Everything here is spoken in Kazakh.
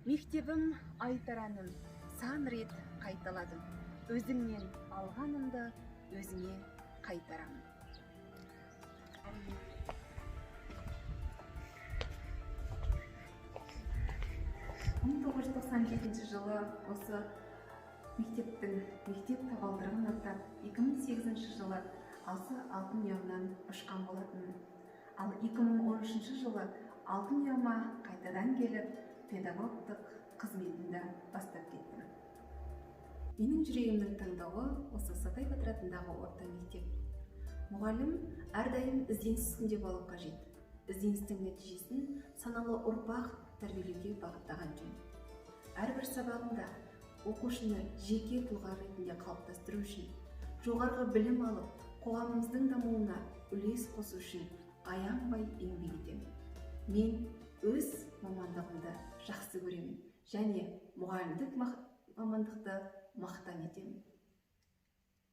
Мектебім айтараным, сан рет қайталадым. Өзіңнен алғанымды өзіңе қайтарамын. 1997 жылы осы мектеп табалдырығын аттап, 2008 жылы асы алтын ұямнан ұшқан болатын. Ал 2013 жылы алтын ұяма қайтадан келіп, педагогтық қызметімді бастап кеттім. Менің жүрегімнің таңдауы осы Сатай Батыр атындағы орта мектеп. Мұғалім әрдайым ізденіс үстінде болу қажет. Ізденістің нәтижесін саналы ұрпақ тәрбиелеуге бағыттаған жөн. Әрбір сабағында оқушыны жеке тұлға ретінде қалыптастыру үшін, жоғарғы білім алып, қоғамымыздың дамуына үлес қосу үшін аянбай еңбек етемін. Мен өз мамандығымды жақсы көремін және мұғалімдік мамандықты мақтан етемін.